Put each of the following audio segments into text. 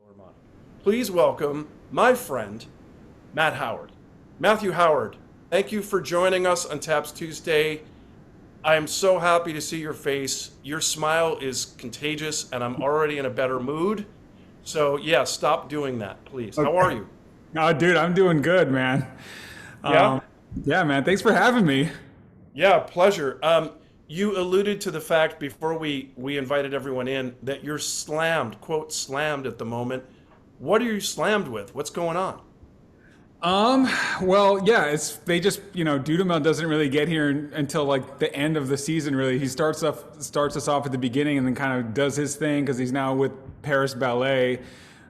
Philharmonic. Please welcome my friend, Matt Howard. Matthew Howard, thank you for joining us on Taps Tuesday. I am so happy to see your face. Your smile is contagious, and I'm already in a better mood. So, yeah, stop doing that, please. How are Okay. you? Oh, dude, I'm doing good, man. Yeah? Um, yeah, man. Thanks for having me. Yeah, pleasure. You alluded to the fact before we invited everyone in that you're slammed, quote, slammed at the moment. What are you slammed with? What's going on? Um, well, yeah, it's they just Dudamel doesn't really get here until like the end of the season. Really, he starts us off at the beginning and then kind of does his thing because he's now with Paris Ballet,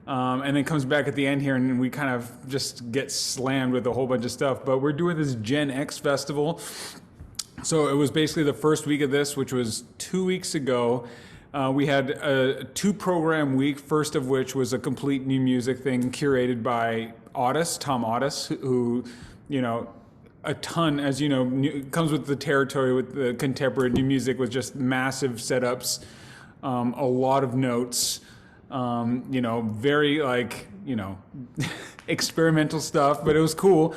and then comes back at the end here and we kind of just get slammed with a whole bunch of stuff. But we're doing this Gen X festival. So it was basically the first week of this, which was 2 weeks ago. We had a two-program week, first of which was a complete new music thing curated by Tom Audis, who, you know, a ton, as you know, comes with the territory with the contemporary new music with just massive setups, a lot of notes, very experimental stuff, but it was cool.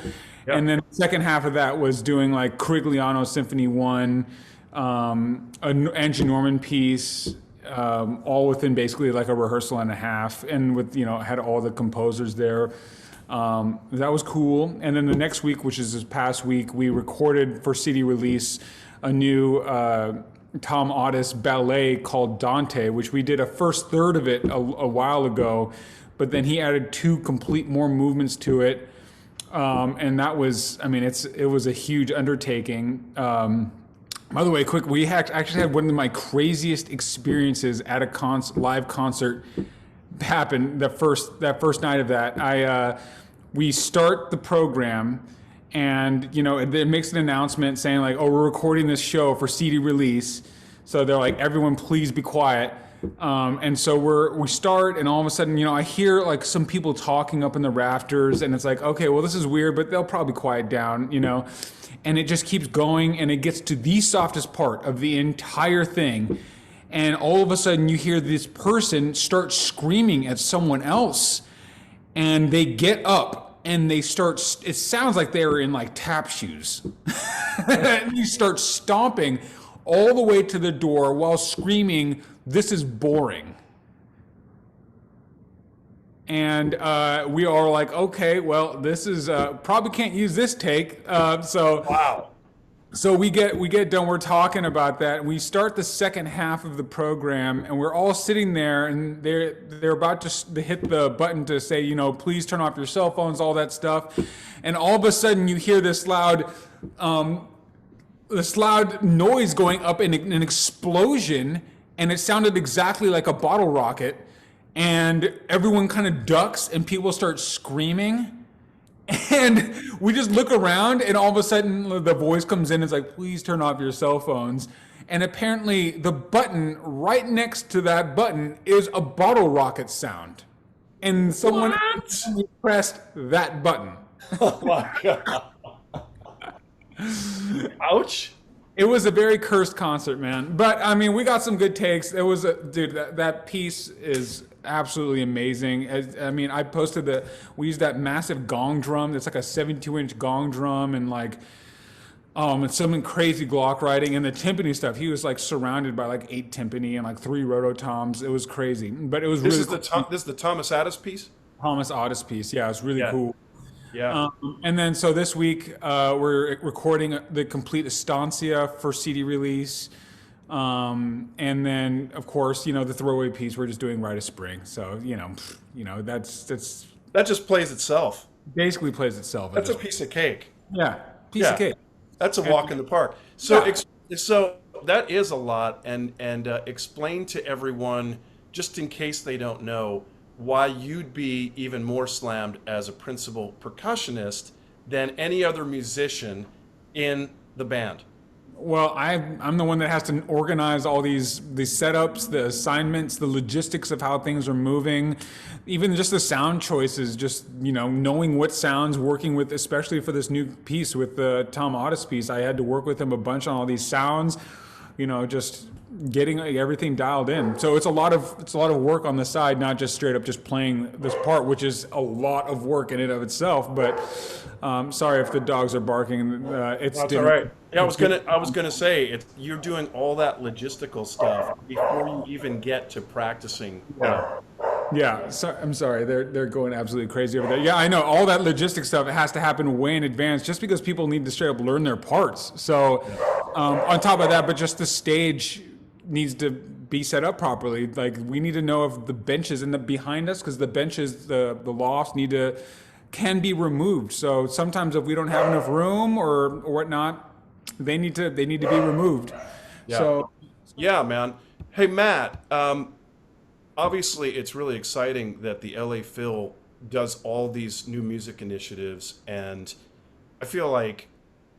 Yeah. And then the second half of that was doing like Crigliano Symphony 1, an Angie Norman piece, all within basically like a rehearsal and a half, and with had all the composers there. That was cool. And then the next week, which is this past week, we recorded for CD release a new Tom Audis ballet called Dante, which we did a first third of it a while ago, but then he added two complete more movements to it. And that was, it was a huge undertaking. By the way, quick, we actually had one of my craziest experiences at a live concert happen that first night of that. We start the program and, it makes an announcement saying like, oh, we're recording this show for CD release. So they're like, everyone please be quiet. And so we start, and all of a sudden, I hear like some people talking up in the rafters, and it's like, okay, well, this is weird, but they'll probably quiet down, and it just keeps going, and it gets to the softest part of the entire thing. And all of a sudden you hear this person start screaming at someone else, and they get up and they start, it sounds like they were in like tap shoes. And you start stomping all the way to the door while screaming, "This is boring." And we are like, okay, well, this is probably can't use this take. Wow. So we get done. We're talking about that. We start the second half of the program, and we're all sitting there, and they're about to hit the button to say, please turn off your cell phones, all that stuff. And all of a sudden, you hear this loud noise going up in an explosion, and it sounded exactly like a bottle rocket. And everyone kind of ducks, and people start screaming. And we just look around, and all of a sudden the voice comes in. It's like, please turn off your cell phones. And apparently the button right next to that button is a bottle rocket sound. And someone What? pressed that button. Oh my God. Ouch. It was a very cursed concert, man. But we got some good takes. It was dude, that piece is absolutely amazing. I posted we used that massive gong drum. It's like a 72-inch gong drum, and like, and some crazy Glock writing, and the timpani stuff. He was like surrounded by like 8 timpani and like 3 rototoms. It was crazy, but it was This really is cool. this is the Thomas Addis piece? Thomas Audis piece. Yeah, it was really Yeah. cool. Yeah. And then so this week we're recording the complete Estancia for CD release. And then of course, the throwaway piece we're just doing Rite of Spring. So, that's That just plays itself. basically plays itself. That's a piece of cake. Yeah, piece Yeah. of cake. That's a walk in the park. So, Yeah. so that is a lot, and explain to everyone, just in case they don't know, why you'd be even more slammed as a principal percussionist than any other musician in the band. Well, I'm the one that has to organize all these setups, the assignments, the logistics of how things are moving, even just the sound choices, just, knowing what sounds, working with, especially for this new piece with the Tom Audis piece. I had to work with him a bunch on all these sounds, just getting everything dialed in. So it's a lot of work on the side, not just straight up just playing this part, which is a lot of work in and of itself. But sorry if the dogs are barking. That's all right. Yeah, I was gonna say you're doing all that logistical stuff before you even get to practicing. Yeah, so, I'm sorry. They're going absolutely crazy over there. Yeah, I know. All that logistic stuff, it has to happen way in advance just because people need to straight up learn their parts. So on top of that, but just the stage needs to be set up properly. Like, we need to know if the benches behind us, because the benches, the lofts can be removed. So sometimes if we don't have enough room or whatnot, they need to be removed. Yeah. So Yeah, man. Hey, Matt. Obviously, it's really exciting that the LA Phil does all these new music initiatives, and I feel like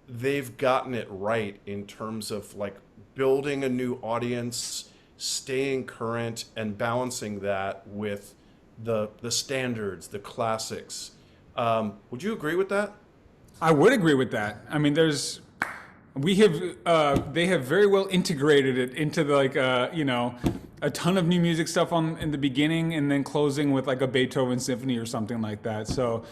they've gotten it right in terms of like building a new audience, staying current, and balancing that with the standards, the classics. Would you agree with that? I would agree with that. I mean, they have very well integrated it into a ton of new music stuff in the beginning, and then closing with like a Beethoven symphony or something like that. So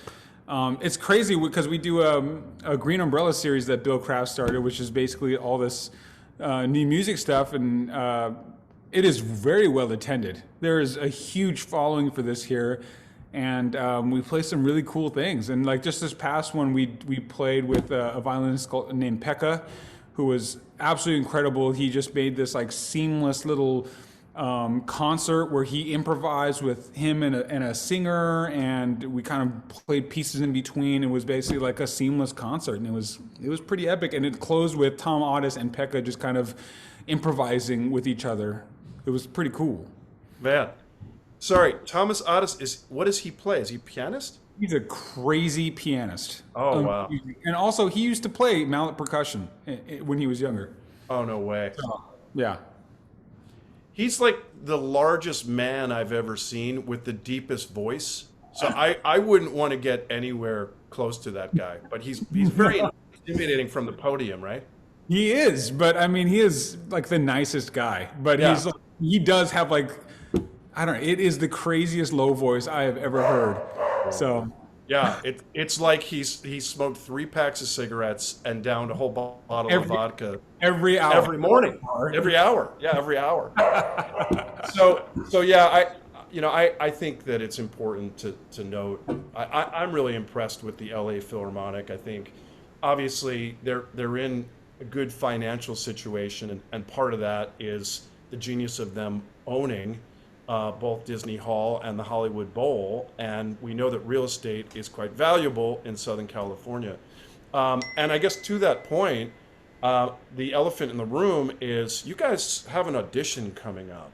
it's crazy because we do a Green Umbrella series that Bill Kraft started, which is basically all this new music stuff, and it is very well attended. There is a huge following for this here. And we play some really cool things. And like just this past one, we played with a violinist named Pekka, who was absolutely incredible. He just made this like seamless little concert where he improvised with him and a singer, and we kind of played pieces in between. It was basically like a seamless concert, and it was pretty epic. And it closed with Tom Otis and Pekka just kind of improvising with each other. It was pretty cool. Man. Sorry, Thomas Otis what does he play? Is he a pianist? He's a crazy pianist. Oh, wow. And also, he used to play mallet percussion when he was younger. Oh, no way. Yeah. He's like the largest man I've ever seen with the deepest voice. So I wouldn't want to get anywhere close to that guy. But he's very intimidating from the podium, right? He is, but I mean, he is like the nicest guy. But Yeah. he does have like, I don't know, it is the craziest low voice I have ever heard. So yeah, it's like he smoked 3 packs of cigarettes and downed a whole bottle of vodka every hour, every morning, every hour. Yeah, every hour. So yeah, I think that it's important to note. I'm really impressed with the LA Philharmonic. I think obviously they're in a good financial situation, and part of that is the genius of them owning both Disney Hall and the Hollywood Bowl, and we know that real estate is quite valuable in Southern California. And I guess to that point, the elephant in the room is you guys have an audition coming up,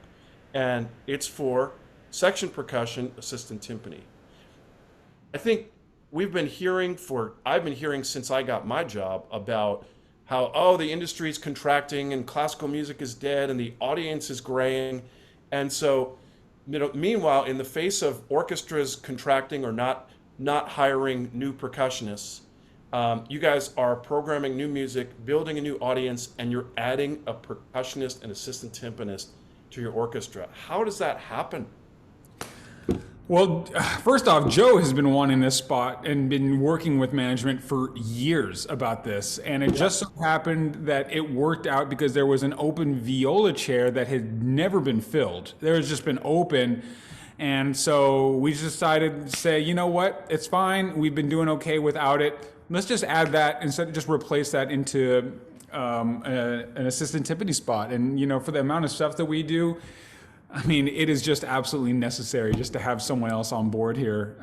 and it's for section percussion, assistant timpani. I think I've been hearing since I got my job about how, the industry is contracting and classical music is dead and the audience is graying. And so, meanwhile, in the face of orchestras contracting or not hiring new percussionists, you guys are programming new music, building a new audience, and you're adding a percussionist and assistant timpanist to your orchestra. How does that happen? Well, first off, Joe has been wanting this spot and been working with management for years about this. And it just so happened that it worked out because there was an open viola chair that had never been filled. There has just been open. And so we just decided to say, you know what, it's fine. We've been doing okay without it. Let's just add that instead of just replace that into an assistant timpani spot. And, for the amount of stuff that we do, I mean, it is just absolutely necessary just to have someone else on board here.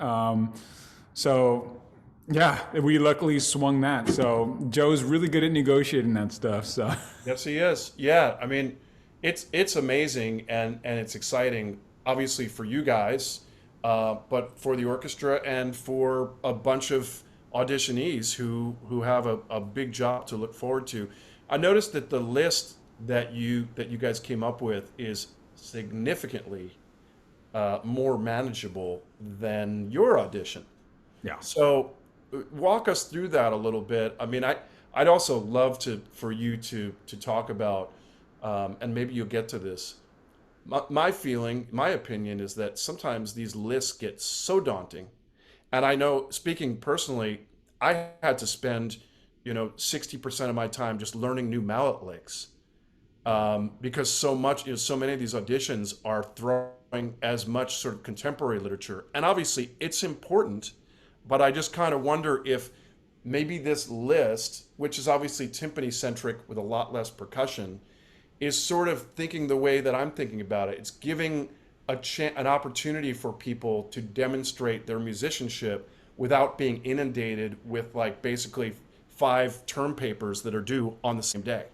So, yeah, we luckily swung that. So Joe's really good at negotiating that stuff. So yes, he is. Yeah, I mean, it's amazing and it's exciting, obviously for you guys, but for the orchestra and for a bunch of auditionees who have a big job to look forward to. I noticed that the list that you guys came up with is significantly more manageable than your audition. yeah. So walk us through that a little bit. I mean, I'd also love for you to talk about and maybe you'll get to this. My feeling, my opinion is that sometimes these lists get so daunting. And I know, speaking personally, I had to spend, 60% of my time just learning new mallet licks, because so much, so many of these auditions are throwing as much sort of contemporary literature. And obviously it's important, but I just kind of wonder if maybe this list, which is obviously timpani centric with a lot less percussion, is sort of thinking the way that I'm thinking about it. It's giving an opportunity for people to demonstrate their musicianship without being inundated with like basically 5 term papers that are due on the same day.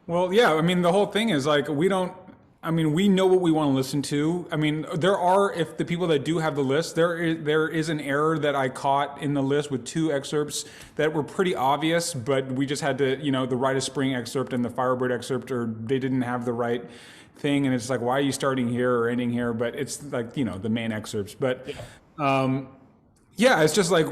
Well, yeah, I mean, the whole thing is like, we know what we want to listen to. I mean, if the people that do have the list, there is an error that I caught in the list with 2 excerpts that were pretty obvious, but we just had to, the Rite of Spring excerpt and the Firebird excerpt, or they didn't have the right thing. And it's like, why are you starting here or ending here? But it's like, the main excerpts. But yeah, it's just like,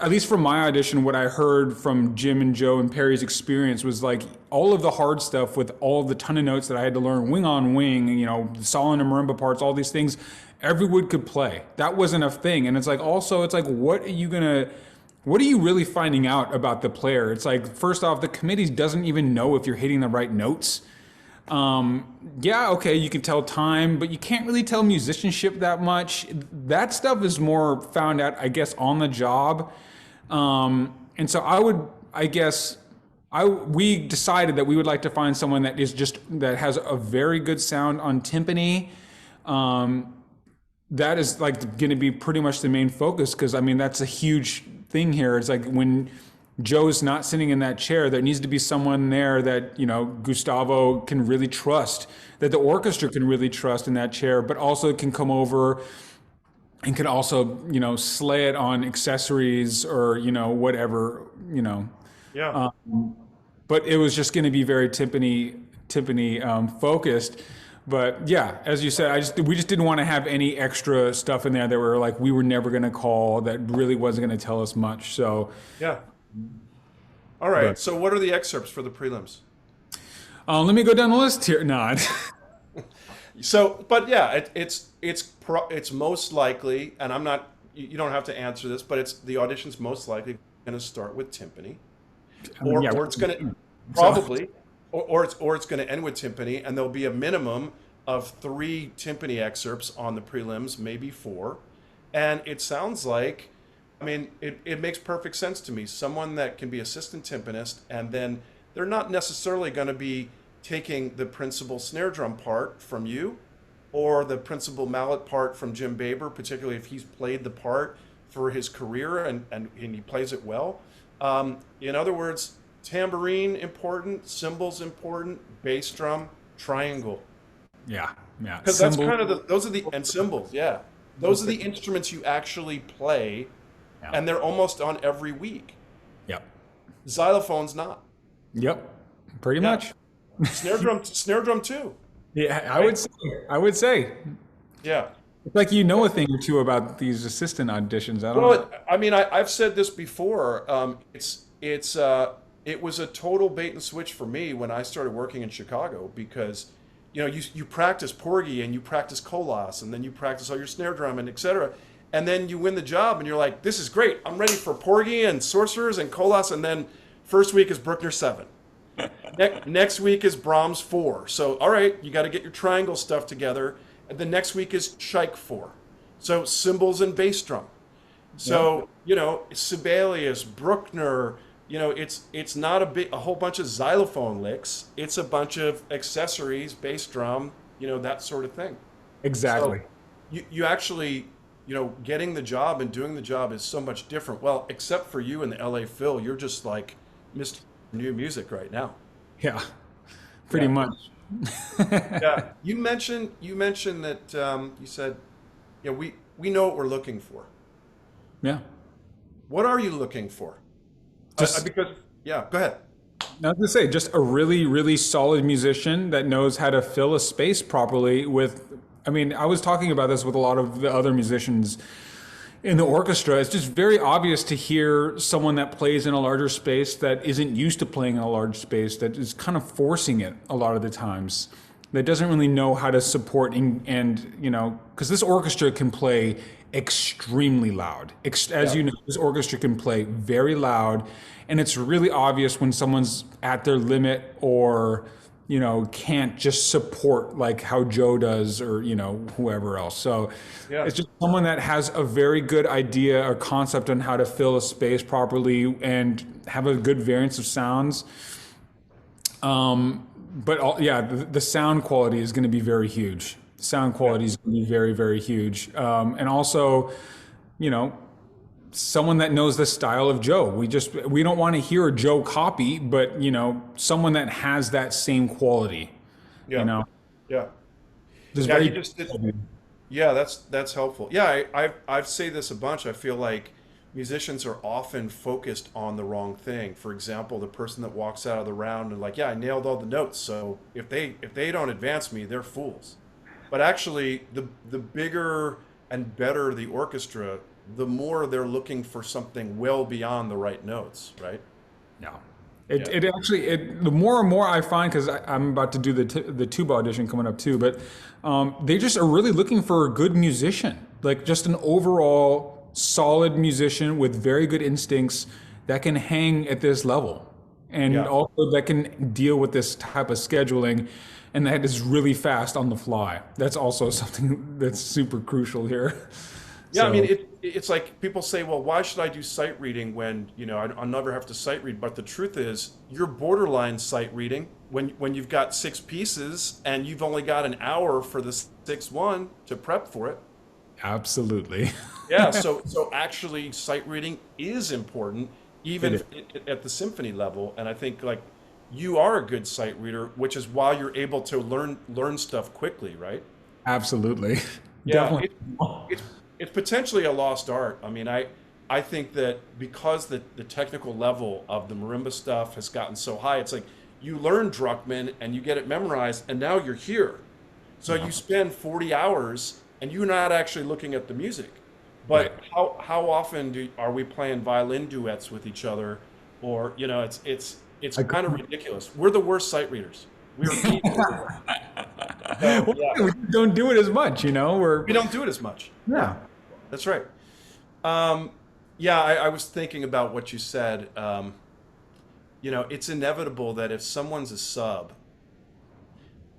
at least from my audition, what I heard from Jim and Joe and Perry's experience was like all of the hard stuff with all of the ton of notes that I had to learn wing on wing, the solid and marimba parts, all these things, every wood could play. That wasn't a thing. And it's like, also, it's like, what are you really finding out about the player? It's like, first off, the committee doesn't even know if you're hitting the right notes. Yeah, okay, you can tell time, but you can't really tell musicianship that much. That stuff is more found out, I guess, on the job. And so we decided that we would like to find someone that has a very good sound on timpani. That is like going to be pretty much the main focus, because I mean, that's a huge thing here. It's like when Joe's not sitting in that chair, there needs to be someone there that, Gustavo can really trust, that the orchestra can really trust in that chair, but also can come over and can also, slay it on accessories or, whatever, Yeah. But it was just going to be very timpani focused. But yeah, as you said, we just didn't want to have any extra stuff in there that we were never going to call, that really wasn't going to tell us much. So Yeah. All right. So what are the excerpts for the prelims? let me go down the list here. No. So, but yeah, it's most likely, and I'm not. You don't have to answer this, but the audition's most likely going to start with timpani, or it's going to probably, or it's going to end with timpani, and there'll be a minimum of 3 timpani excerpts on the prelims, maybe 4, and it sounds like. I mean, it makes perfect sense to me. Someone that can be assistant timpanist, and then they're not necessarily going to be taking the principal snare drum part from you or the principal mallet part from Jim Baber, particularly if he's played the part for his career and he plays it well. In other words, tambourine important, cymbals important, bass drum, triangle. Yeah. Because that's kind of those are the, and cymbals, yeah. Those are the instruments you actually play. Yeah. And they're almost on every week. Yep. Xylophone's not. Yep. Pretty much. Snare drum too. Yeah, I would say. Yeah. It's like a thing or two about these assistant auditions. I don't know. I mean, I've said this before. It was a total bait and switch for me when I started working in Chicago, because you practice porgy and you practice colas and then you practice all your snare drum and etc. And then you win the job and you're like, this is great. I'm ready for porgy and sorcerers and colas. And then first week is Bruckner 7. Next week is Brahms 4. So, all right, you got to get your triangle stuff together. And the next week is Scheik 4. So cymbals and bass drum. So, Sibelius, Bruckner, it's not a whole bunch of xylophone licks. It's a bunch of accessories, bass drum, that sort of thing. Exactly. So you actually... getting the job and doing the job is so much different. Well, except for you in the LA Phil, you're just like Mr. New Music right now. Yeah, pretty much. Yeah, you mentioned that you said, we know what we're looking for. Yeah. What are you looking for? Go ahead. I was going to say, just a really, really solid musician that knows how to fill a space properly with. I mean, I was talking about this with a lot of the other musicians in the orchestra, it's just very obvious to hear someone that plays in a larger space that isn't used to playing in a large space, that is kind of forcing it a lot of the times, that doesn't really know how to support and you know, because this orchestra can play extremely loud. As you know, this orchestra can play very loud, and it's really obvious when someone's at their limit or, you know, can't just support like how Joe does or, you know, whoever else. So it's just someone that has a very good idea or concept on how to fill a space properly and have a good variance of sounds. The sound quality is going to be very huge. Sound quality is going to be very, very huge. And also, you know, someone that knows the style of Joe. We don't want to hear a Joe copy, but, you know, someone that has that same quality. Yeah. You know. Yeah. Yeah, you just did. Yeah, that's helpful. Yeah, I've said this a bunch. I feel like musicians are often focused on the wrong thing. For example, the person that walks out of the round and like, yeah, I nailed all the notes. So if they don't advance me, they're fools. But actually, the bigger and better the orchestra, the more they're looking for something well beyond the right notes, right? No. It actually, the more and more I find, because I'm about to do the tuba audition coming up too, but they just are really looking for a good musician, like just an overall solid musician with very good instincts that can hang at this level and also that can deal with this type of scheduling and that is really fast on the fly. That's also something that's super crucial here. Yeah, I mean, it's like people say, well, why should I do sight reading when, you know, I'll never have to sight read? But the truth is, you're borderline sight reading when you've got 6 pieces and you've only got an hour for the 6th one to prep for it. Absolutely. Yeah, so actually sight reading is important, even at the symphony level. And I think like you are a good sight reader, which is why you're able to learn stuff quickly, right? Absolutely. Yeah, Definitely. it's potentially a lost art. I mean, I think that because the technical level of the marimba stuff has gotten so high, it's like you learn Druckmann and you get it memorized, and now you're here. So you spend 40 hours and you're not actually looking at the music. But how often are we playing violin duets with each other? Or, you know, it's kind of ridiculous. We're the worst sight readers. We don't do it as much, you know. We don't do it as much. Yeah. That's right. I was thinking about what you said. You know, it's inevitable that if someone's a sub,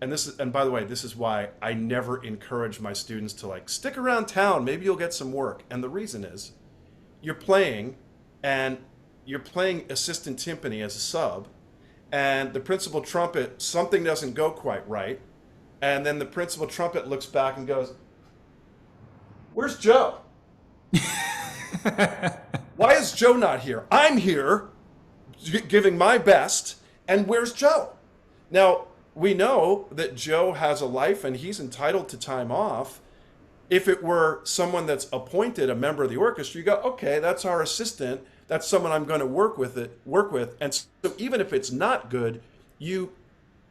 and by the way, this is why I never encourage my students to like stick around town. Maybe you'll get some work. And the reason is, you're playing assistant timpani as a sub, and the principal trumpet, something doesn't go quite right, and then the principal trumpet looks back and goes, "Where's Joe? Why is Joe not here? I'm here giving my best, and where's Joe?" Now, we know that Joe has a life and he's entitled to time off. If it were someone that's appointed a member of the orchestra, you go, okay, that's our assistant. That's someone I'm going to work with. And so even if it's not good, you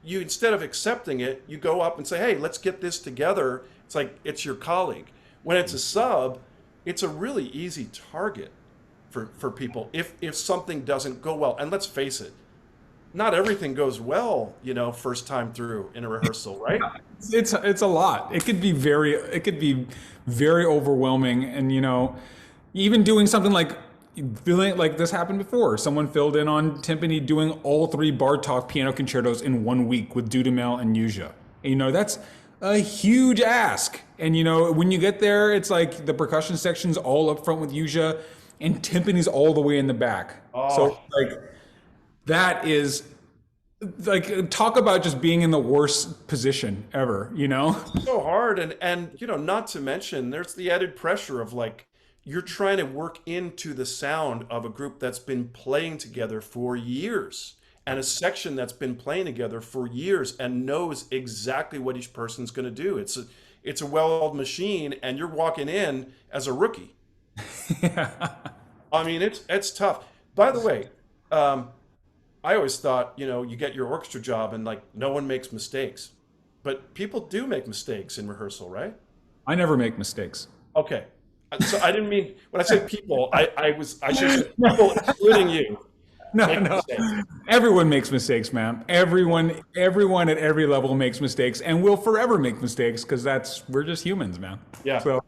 instead of accepting it, you go up and say, hey, let's get this together. It's like it's your colleague. When it's a sub, it's a really easy target for people if something doesn't go well. And let's face it, not everything goes well, you know, first time through in a rehearsal, right? It's a lot. It could be very overwhelming, and you know, even doing something like this happened before. Someone filled in on timpani doing all 3 Bartók piano concertos in 1 week with Dudamel and Yuja. And, you know, that's a huge ask. And you know, when you get there, it's like the percussion section's all up front with Yuja, and timpani's all the way in the back. Oh. So like. That is, like, talk about just being in the worst position ever, you know? So hard. And you know, not to mention, there's the added pressure of, like, you're trying to work into the sound of a group that's been playing together for years and a section that's been playing together for years and knows exactly what each person's going to do. It's a well-oiled machine, and you're walking in as a rookie. Yeah. I mean, it's tough. By the way, I always thought, you know, you get your orchestra job and like no one makes mistakes, but people do make mistakes in rehearsal, right? I never make mistakes. Okay. So I didn't mean when I said people, I should say people, including you, No, make no. mistakes. Everyone makes mistakes, man. Everyone at every level makes mistakes and will forever make mistakes because we're just humans, man. Yeah. So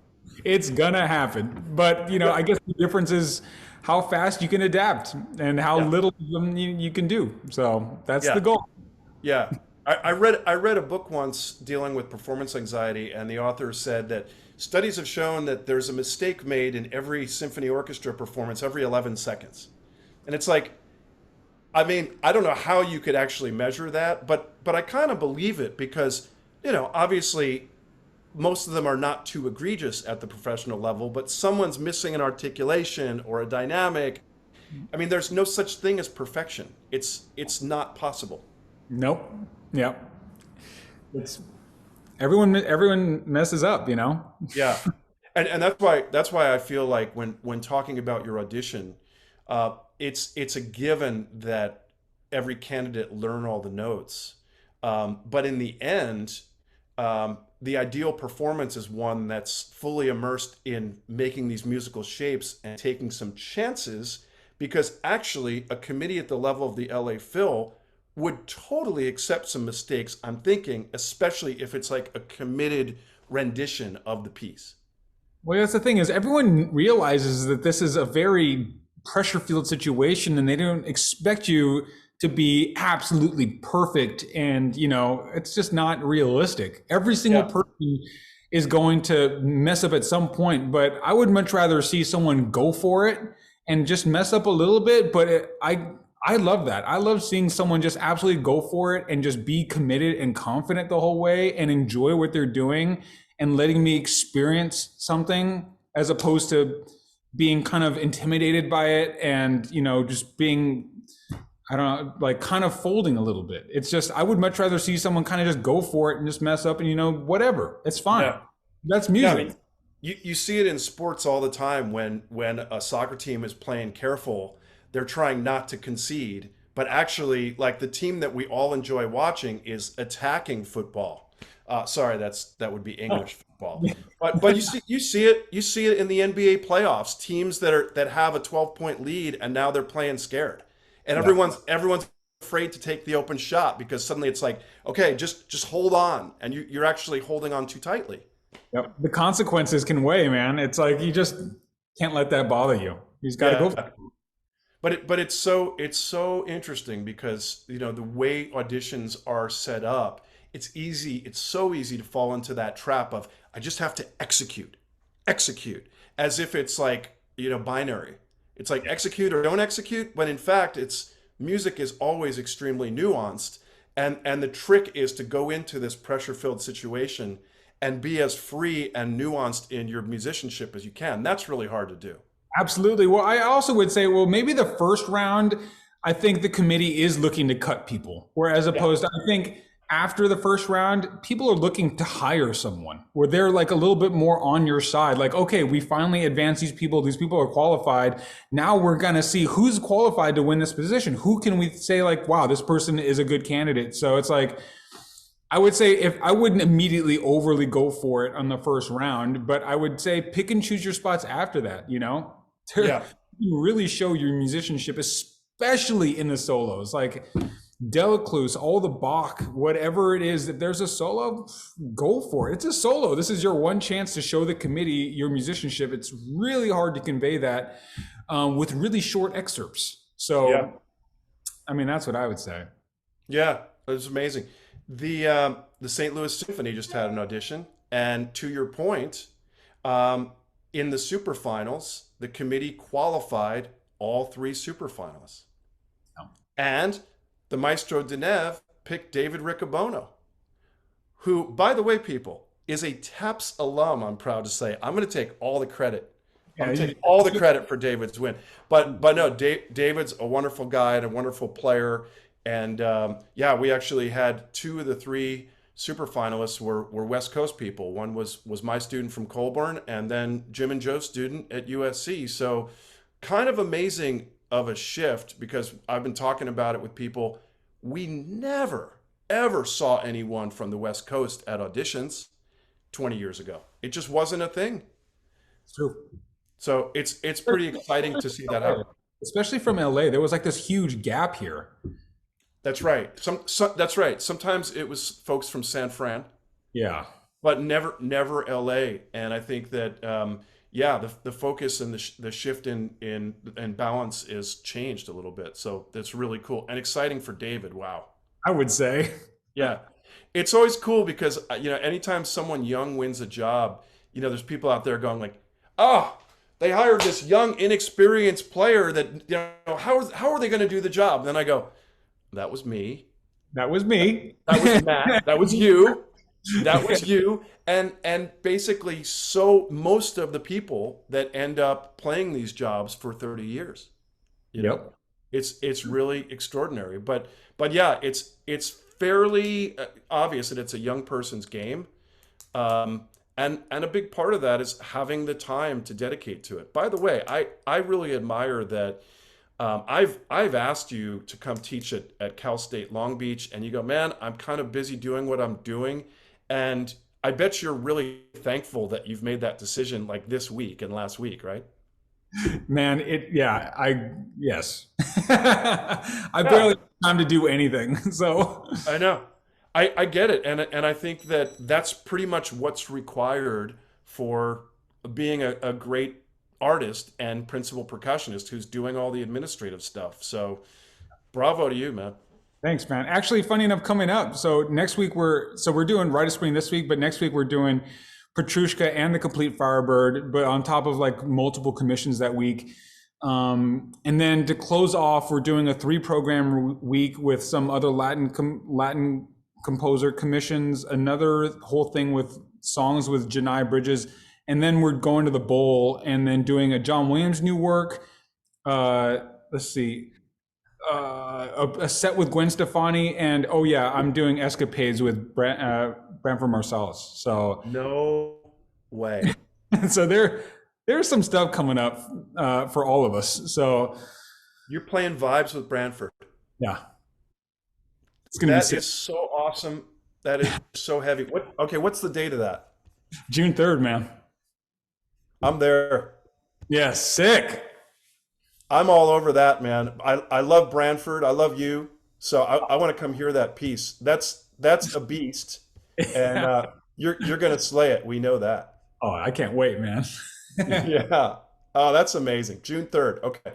it's gonna happen. But, I guess the difference is how fast you can adapt and how Yeah. little of them you can do. So that's the Yeah. goal. Yeah. I read a book once dealing with performance anxiety, and the author said that studies have shown that there's a mistake made in every symphony orchestra performance every 11 seconds. And it's like, I mean, I don't know how you could actually measure that, but I kind of believe it because, obviously most of them are not too egregious at the professional level, but someone's missing an articulation or a dynamic. I mean, there's no such thing as perfection. It's not possible. Nope. Yep. It's everyone messes up. Yeah, and that's why I feel like when talking about your audition, it's a given that every candidate learn all the notes, but in the end, the ideal performance is one that's fully immersed in making these musical shapes and taking some chances, because actually a committee at the level of the LA Phil would totally accept some mistakes, I'm thinking, especially if it's like a committed rendition of the piece. Well, that's the thing is everyone realizes that this is a very pressure filled situation and they don't expect you to be absolutely perfect. And, it's just not realistic. Every single Yeah. person is going to mess up at some point, but I would much rather see someone go for it and just mess up a little bit. But I love that. I love seeing someone just absolutely go for it and just be committed and confident the whole way and enjoy what they're doing and letting me experience something as opposed to being kind of intimidated by it and, just being, I don't know, like kind of folding a little bit. It's just, I would much rather see someone kind of just go for it and just mess up and, whatever. It's fine. Yeah. That's Yeah, I music. mean, you see it in sports all the time when a soccer team is playing careful, they're trying not to concede, but actually, like the team that we all enjoy watching is attacking football. Sorry, that would be English football. But you see it in the NBA playoffs. Teams that have a 12-point lead and now they're playing scared, and Yeah. everyone's afraid to take the open shot because suddenly it's like, okay, just hold on, and you're actually holding on too tightly. Yep. The consequences can weigh, man. It's like you just can't let that bother you. You just got to go for Yeah. it. But it's so interesting because the way auditions are set up, it's so easy to fall into that trap of I just have to execute as if it's like binary. It's like execute or don't execute, but in fact it's music is always extremely nuanced, and the trick is to go into this pressure filled situation and be as free and nuanced in your musicianship as you can. That's really hard to do. Absolutely. Well, I also would say, well, maybe the first round, I think the committee is looking to cut people, whereas Yeah. opposed to, I think after the first round, people are looking to hire someone where they're like a little bit more on your side. Like, okay, we finally advanced these people. These people are qualified. Now we're going to see who's qualified to win this position. Who can we say like, wow, this person is a good candidate. So it's like, I would say if I wouldn't immediately overly go for it on the first round, but I would say pick and choose your spots after that, Yeah. You really show your musicianship, especially in the solos, like Delacluse, all the Bach, whatever it is that there's a solo, go for it. It's a solo. This is your one chance to show the committee your musicianship. It's really hard to convey that with really short excerpts. So, Yeah. I mean, that's what I would say. Yeah, it was amazing. The St. Louis Symphony just had an audition, and to your point, in the superfinals, the committee qualified all three superfinalists, Oh. and the Maestro Deneuve picked David Riccobono, who, by the way, people, is a TAPS alum. I'm proud to say. I'm going to take all the credit. I'm going to take all the credit for David's win. But no, David's a wonderful guy and a wonderful player. And yeah, we actually had two of the three super finalists were West Coast people. One was my student from Colburn, and then Jim and Joe's student at USC. So kind of amazing of a shift, because I've been talking about it with people. We never, ever saw anyone from the West Coast at auditions 20 years ago. It just wasn't a thing. It's true. So it's pretty exciting to see that happen. Especially from LA. There was like this huge gap here. That's right. That's right. Sometimes it was folks from San Fran, Yeah. but never LA. And I think that yeah, the focus and the shift in balance is changed a little bit. So that's really cool and exciting for David. Wow. I would say. Yeah. It's always cool because anytime someone young wins a job, there's people out there going like, "Oh, they hired this young inexperienced player that how are they going to do the job?" And then I go, "That was me. That was me. That was Matt. That was you. That was you." And basically, so most of the people that end up playing these jobs for 30 years, you know, Yep. it's really extraordinary. But yeah, it's fairly obvious that it's a young person's game. And a big part of that is having the time to dedicate to it. By the way, I really admire that. I've asked you to come teach at Cal State Long Beach, and you go, "Man, I'm kind of busy doing what I'm doing," and I bet you're really thankful that you've made that decision like this week and last week, right? Man, yes. I Yeah, barely have time to do anything. So, I know. I get it, and I think that that's pretty much what's required for being a great artist and principal percussionist who's doing all the administrative stuff. So bravo to you, man. thanks, man. Actually, funny enough, coming up. So next week we're doing Rite of Spring this week, but next week we're doing Petrushka and the Complete Firebird, but on top of like multiple commissions that week. And then to close off, we're doing a 3 program week with some other Latin composer commissions, another whole thing with songs with Janai Bridges, and then we're going to the bowl and then doing a John Williams new work. Let's see, a set with Gwen Stefani, and oh yeah, I'm doing Escapades with Branford Marsalis. So No way. so there's some stuff coming up for all of us. So You're playing vibes with Branford. yeah, it's gonna be That sick. is so awesome. That is so heavy. Okay, what's the date of that? June 3rd, man. I'm there. Yeah, sick. I'm all over that, man. I love Branford. I love you. So I want to come hear that piece. That's a beast, and you're gonna slay it. We know that. Oh, I can't wait, man. Yeah. Oh, that's amazing. June 3rd. Okay.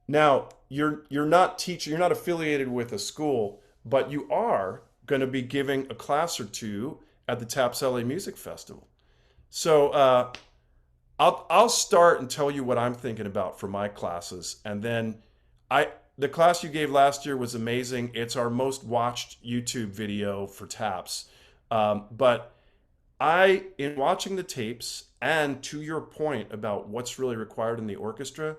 Now you're not teaching. You're not affiliated with a school, but you are going to be giving a class or two at the Taps LA Music Festival. So I'll start and tell you what I'm thinking about for my classes, and then the class you gave last year was amazing. It's our most watched YouTube video for Taps, but in watching the tapes, and to your point about what's really required in the orchestra,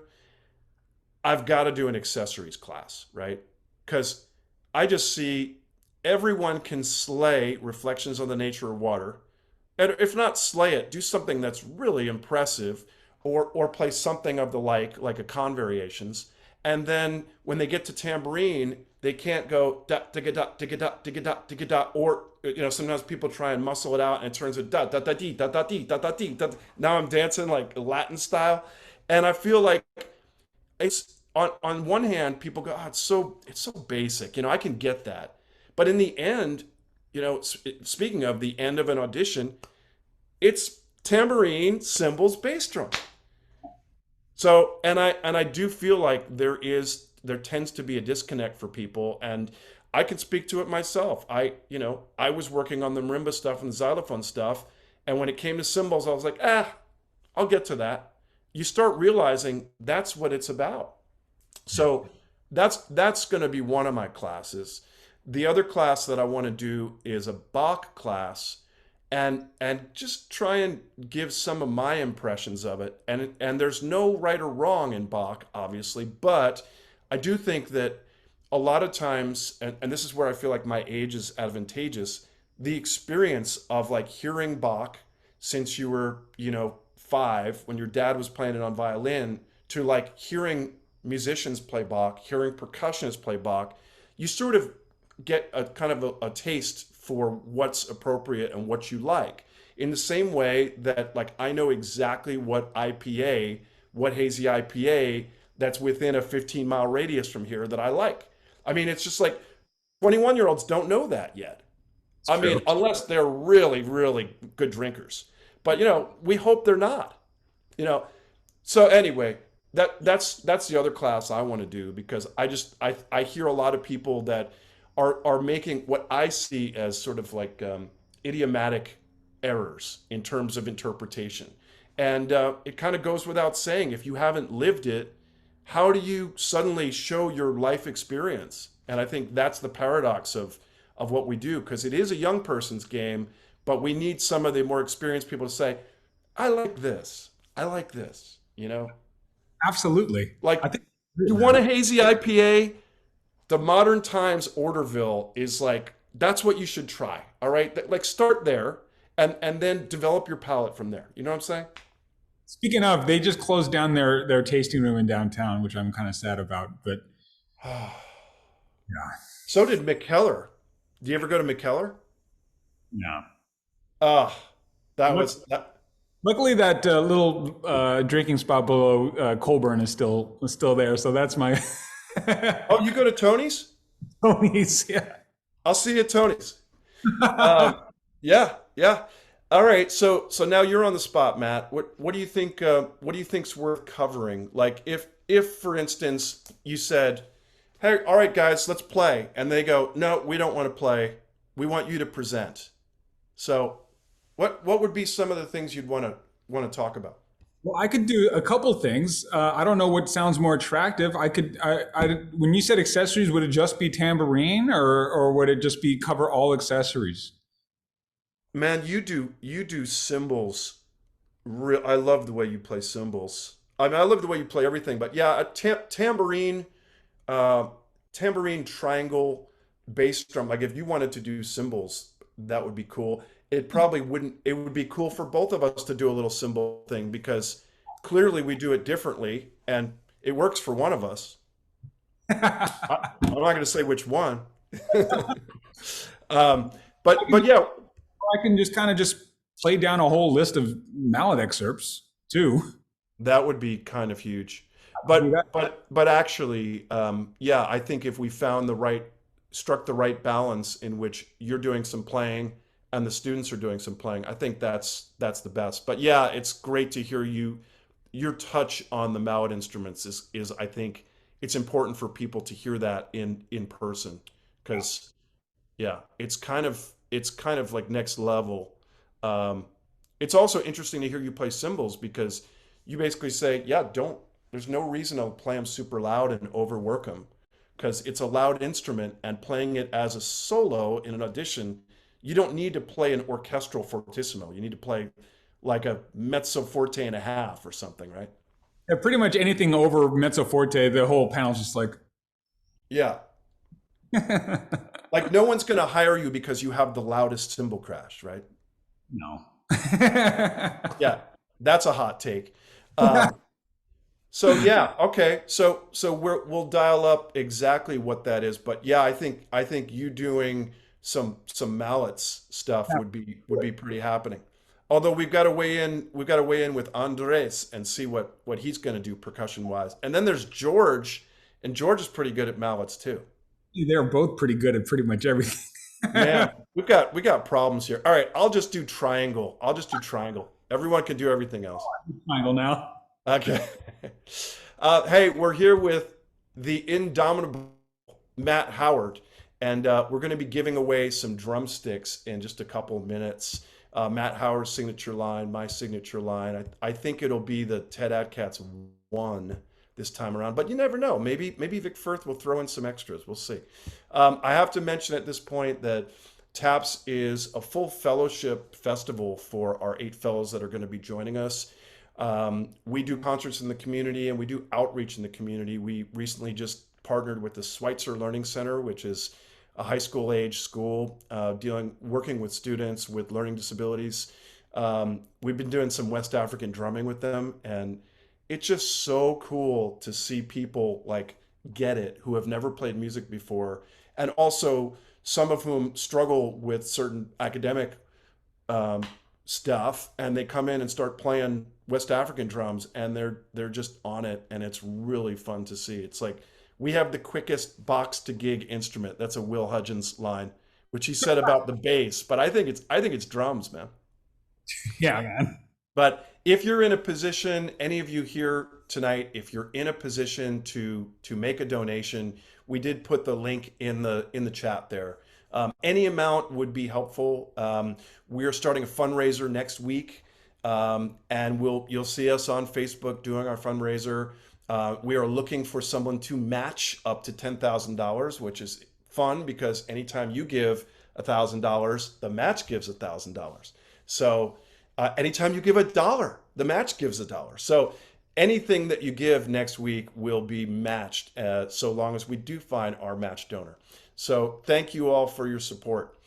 I've got to do an accessories class, right? Because I just see everyone can slay Reflections on the Nature of Water. And if not slay it, do something that's really impressive, or play something of the like a con variations. And then when they get to tambourine, they can't go da digga da digga da digga da digga da, or sometimes people try and muscle it out and it turns into da da da dee da da dee da da dee da. Now I'm dancing like Latin style, and I feel like it's on one hand people go, oh, it's so basic, I can get that, but in the end, speaking of the end of an audition, it's tambourine, cymbals, bass drum. So, and I do feel like there tends to be a disconnect for people, and I can speak to it myself. I was working on the marimba stuff and the xylophone stuff, and when it came to cymbals, I was like, I'll get to that. You start realizing that's what it's about. So that's going to be one of my classes. The other class that I want to do is a Bach class, and just try and give some of my impressions of it. And there's no right or wrong in Bach, obviously, but I do think that a lot of times, and this is where I feel like my age is advantageous, the experience of like hearing Bach since you were 5 when your dad was playing it on violin, to like hearing musicians play Bach, hearing percussionists play Bach, you sort of get a kind of a taste for what's appropriate and what you like. In the same way that like I know exactly what hazy IPA that's within a 15-mile radius from here that I like. I mean, it's just like 21-year-olds don't know that yet. It's I mean, true. unless they're really, really good drinkers. But we hope they're not. You know. So anyway, that's the other class I want to do because I hear a lot of people that are making what I see as sort of like idiomatic errors in terms of interpretation, and it kind of goes without saying if you haven't lived it, how do you suddenly show your life experience? And I think that's the paradox of what we do because it is a young person's game, but we need some of the more experienced people to say, I like this. I like this, Absolutely. Like I think you want a hazy IPA, the Modern Times Orderville is like that's what you should try. All right? Like start there and then develop your palate from there. You know what I'm saying? speaking of, they just closed down their tasting room in downtown, which I'm kind of sad about. But yeah, So did McKellar. Do you ever go to McKellar? no. Ah, that Look, was that. luckily, that little drinking spot below Colburn is still there. So that's my Oh, you go to Tony's? Tony's. Yeah. I'll see you at Tony's. Um, yeah, yeah. All right. So now you're on the spot, Matt. What do you think? What do you think's worth covering? Like if for instance you said, "Hey, all right, guys, let's play," and they go, "No, we don't want to play. We want you to present." So, what would be some of the things you'd want to talk about? Well, I could do a couple things. I don't know what sounds more attractive. When you said accessories, would it just be tambourine, or would it just be cover all accessories? Man, you do cymbals. I love the way you play cymbals. I mean, I love the way you play everything, but yeah, a uh, tambourine, triangle, bass drum. Like if you wanted to do cymbals, that would be cool. It probably wouldn't. It would be cool for both of us to do a little cymbal thing because clearly we do it differently, and it works for one of us. I'm not going to say which one. um, but yeah, I can just kind of just play down a whole list of mallet excerpts too. that would be kind of huge. Do that. But actually, yeah, I think if we found struck the right balance in which you're doing some playing and the students are doing some playing, I think that's the best. But yeah, it's great to hear your touch on the mallet instruments is I think it's important for people to hear that in person because yeah, it's kind of like next level. Um, it's also interesting to hear you play cymbals because you basically say, yeah, don't. There's no reason to play them super loud and overwork them because it's a loud instrument and playing it as a solo in an audition, you don't need to play an orchestral fortissimo. You need to play like a mezzo forte and a half or something, right? Yeah, pretty much anything over mezzo forte, the whole panel's just like. Yeah. Like no one's going to hire you because you have the loudest cymbal crash, right? No. Yeah, that's a hot take. Um, so yeah, okay. So we'll dial up exactly what that is, but yeah, I think you doing some mallets stuff would be pretty happening. Although we've got to weigh in with Andres and see what he's going to do percussion wise. And then there's George, and George is pretty good at mallets too. They're both pretty good at pretty much everything. Man, we got problems here. All right, I'll just do triangle. I'll just do triangle. Everyone can do everything else. Triangle now. Okay. Hey, we're here with the indomitable Matt Howard, and we're going to be giving away some drumsticks in just a couple of minutes. Matt Howard's signature line, my signature line. I think it'll be the Ted Adkats one this time around, but you never know. Maybe Vic Firth will throw in some extras. We'll see. I have to mention at this point that TAPS is a full fellowship festival for our 8 fellows that are going to be joining us. We do concerts in the community and we do outreach in the community. We recently just partnered with the Schweitzer Learning Center, which is a high school age school working with students with learning disabilities. We've been doing some West African drumming with them, and it's just so cool to see people like get it who have never played music before, and also some of whom struggle with certain academic um, stuff, and they come in and start playing West African drums, and they're just on it, and it's really fun to see. It's like we have the quickest box to gig instrument. That's a Will Hudgens line, which he said about the bass, but I think it's drums, man. Yeah, man. But if you're in a position, any of you here tonight, if you're in a position to make a donation, we did put the link in the chat there. Any amount would be helpful. We are starting a fundraiser next week, and you'll see us on Facebook doing our fundraiser. We are looking for someone to match up to $10,000, which is fun because anytime you give $1,000, the match gives $1,000. So anytime you give $1, the match gives $1. So anything that you give next week will be matched, so long as we do find our match donor. So thank you all for your support.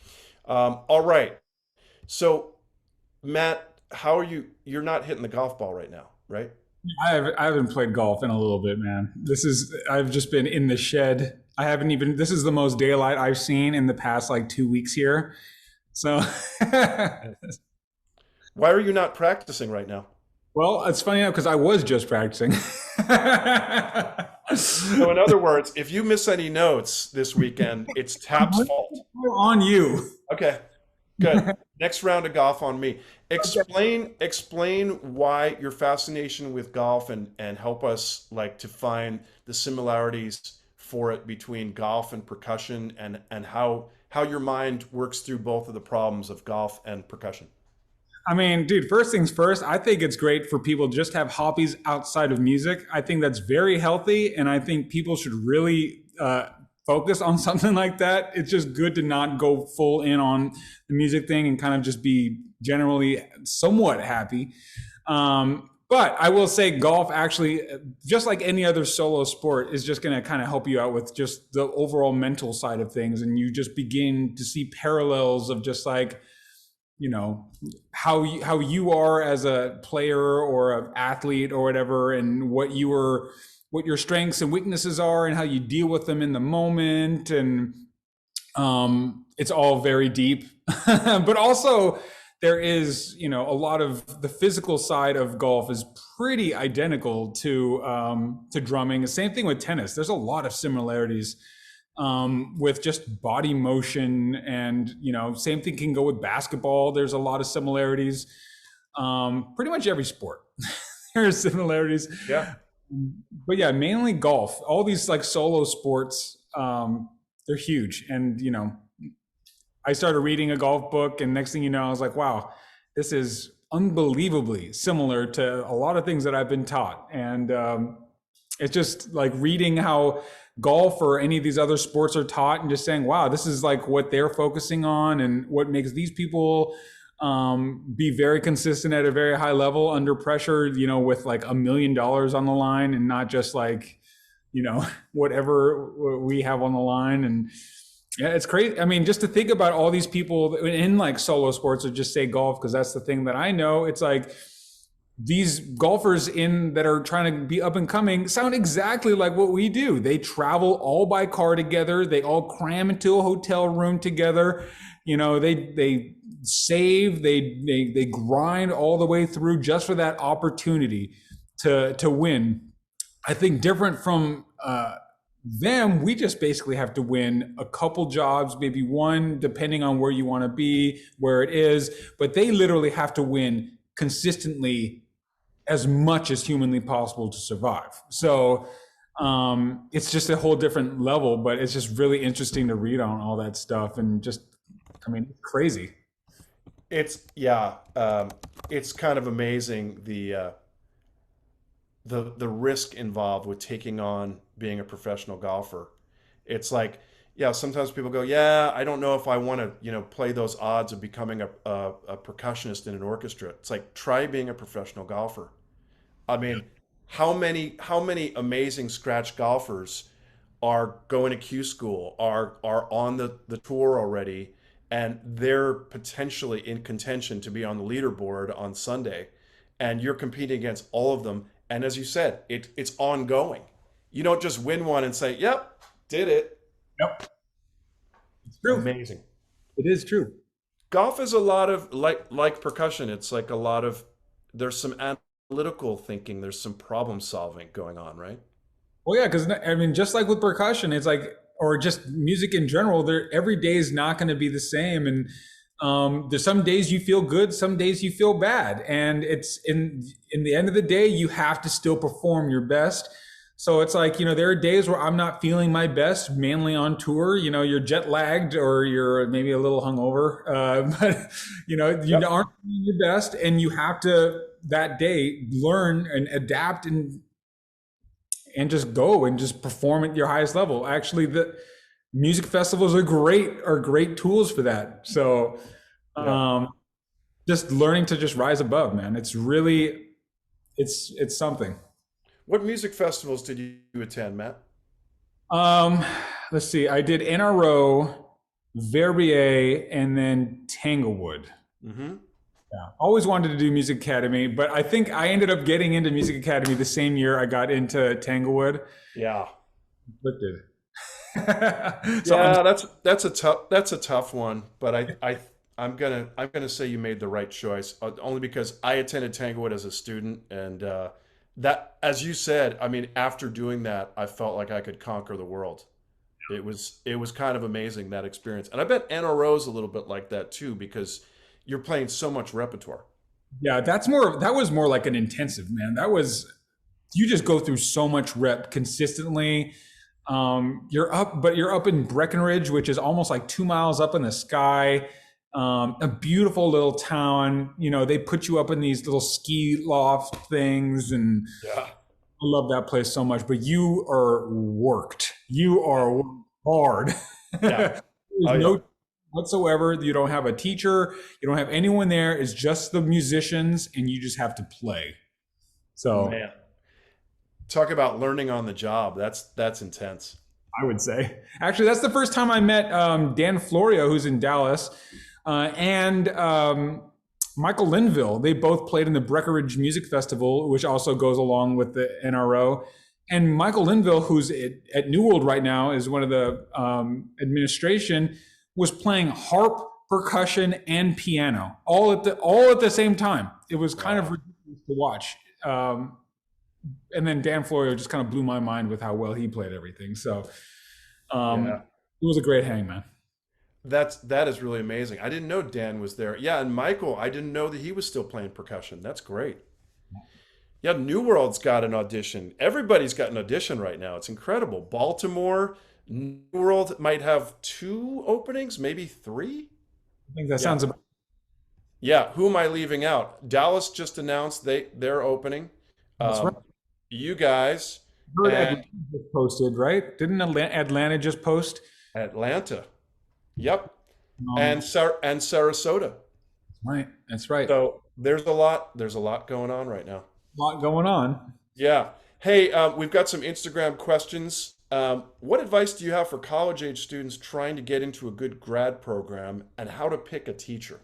All right. So Matt, how are you? You're not hitting the golf ball right now, right? I haven't played golf in a little bit, man. I've just been in the shed. I haven't even, this is the most daylight I've seen in the past like 2 weeks here. So, Why are you not practicing right now? well, it's funny enough because I was just practicing. So in other words, if you miss any notes this weekend, it's Tap's fault. On you. Okay, good. Next round of golf on me. Explain why your fascination with golf, and help us like to find the similarities for it between golf and percussion, and how your mind works through both of the problems of golf and percussion. I mean, dude, first things first, I think it's great for people to just have hobbies outside of music. I think that's very healthy. And I think people should really focus on something like that. It's just good to not go full in on the music thing and kind of just be generally somewhat happy. But I will say golf actually, just like any other solo sport, is just going to kind of help you out with just the overall mental side of things. And you just begin to see parallels of just like, how you are as a player or an athlete or whatever, and what your strengths and weaknesses are, and how you deal with them in the moment. And it's all very deep, but also there is, a lot of the physical side of golf is pretty identical to drumming. The same thing with tennis. There's a lot of similarities with just body motion, and same thing can go with basketball. There's a lot of similarities. Pretty much every sport there's similarities. Yeah. But yeah, mainly golf. All these like solo sports, they're huge. And I started reading a golf book, and next thing you know, I was like, wow, this is unbelievably similar to a lot of things that I've been taught. And it's just like reading how golf or any of these other sports are taught, and just saying, wow, this is like what they're focusing on, and what makes these people be very consistent at a very high level under pressure, with like $1 million on the line, and not just like, whatever we have on the line. And yeah, it's crazy. I mean, just to think about all these people in like solo sports, or just say golf, because that's the thing that I know. It's like these golfers that are trying to be up and coming sound exactly like what we do. They travel all by car together. They all cram into a hotel room together. They save, they grind all the way through just for that opportunity to win. I think different from them, we just basically have to win a couple jobs, maybe one, depending on where you want to be, where it is. But they literally have to win consistently as much as humanly possible to survive. So it's just a whole different level, but it's just really interesting to read on all that stuff, and just, crazy. It's it's kind of amazing the risk involved with taking on being a professional golfer. It's like, yeah, sometimes people go, yeah, I don't know if I want to, play those odds of becoming a percussionist in an orchestra. It's like, try being a professional golfer. I mean, how many amazing scratch golfers are going to Q school, are on the tour already, and they're potentially in contention to be on the leaderboard on Sunday, and you're competing against all of them. And as you said, it's ongoing. You don't just win one and say, yep, did it. Yep. True. Amazing. It is true. Golf is a lot of like percussion. It's like a lot of there's some analytical thinking, there's some problem solving going on, right? Well, yeah, because I mean, just like with percussion, it's like, or just music in general, there every day is not going to be the same, and there's some days you feel good, some days you feel bad, and it's in the end of the day, you have to still perform your best. So it's like, there are days where I'm not feeling my best, mainly on tour. You're jet lagged or you're maybe a little hungover, but you Yep. aren't feeling your best, and you have to that day learn and adapt and just go and just perform at your highest level. Actually, the music festivals are great tools for that. So Yeah. just learning to just rise above, man. It's really it's something. What music festivals did you attend, Matt? Um, let's see. I did NRO, Verbier, and then Tanglewood. Mm-hmm. Yeah. Always wanted to do Music Academy, but I think I ended up getting into Music Academy the same year I got into Tanglewood. Yeah. Conflicted. So Yeah, that's a tough one, but I'm gonna say you made the right choice, only because I attended Tanglewood as a student, and that, as you said, I mean, after doing that, I felt like I could conquer the world. It was kind of amazing, that experience, and I bet NRO's a little bit like that too, because you're playing so much repertoire. yeah, that was more like an intensive, man. That was, you just go through so much rep consistently. You're up in Breckenridge, which is almost like 2 miles up in the sky. A beautiful little town. They put you up in these little ski loft things, and Yeah. I love that place so much. But you are worked. You are worked hard. Yeah. There's Oh yeah. no whatsoever. You don't have a teacher. You don't have anyone there. It's just the musicians, and you just have to play. So Man. Talk about learning on the job. That's intense. I would say, actually, that's the first time I met Dan Florio, who's in Dallas, and Michael Linville. They both played in the Breckenridge Music Festival, which also goes along with the NRO. And Michael Linville, who's at New World right now, is one of the administration, was playing harp, percussion, and piano all at the same time. It was kind of Wow. ridiculous to watch. And then Dan Florio just kind of blew my mind with how well he played everything. So Yeah. it was a great hang, man. That is really amazing. I didn't know Dan was there. Yeah, and Michael, I didn't know that he was still playing percussion. That's great. Yeah, New World's got an audition. Everybody's got an audition right now. It's incredible. Baltimore, New World might have two openings, maybe three. I think that Yeah. sounds about Yeah, who am I leaving out? Dallas just announced they're opening. that's right. Um, you guys I heard and Atlanta just posted, right? Didn't Atlanta just post? Atlanta. Yep. Um, And Sarasota. right. That's right. A So there's a lot going on right now. lot going on. Yeah. Hey, we've got some Instagram questions. What advice do you have for college age students trying to get into a good grad program, and how to pick a teacher?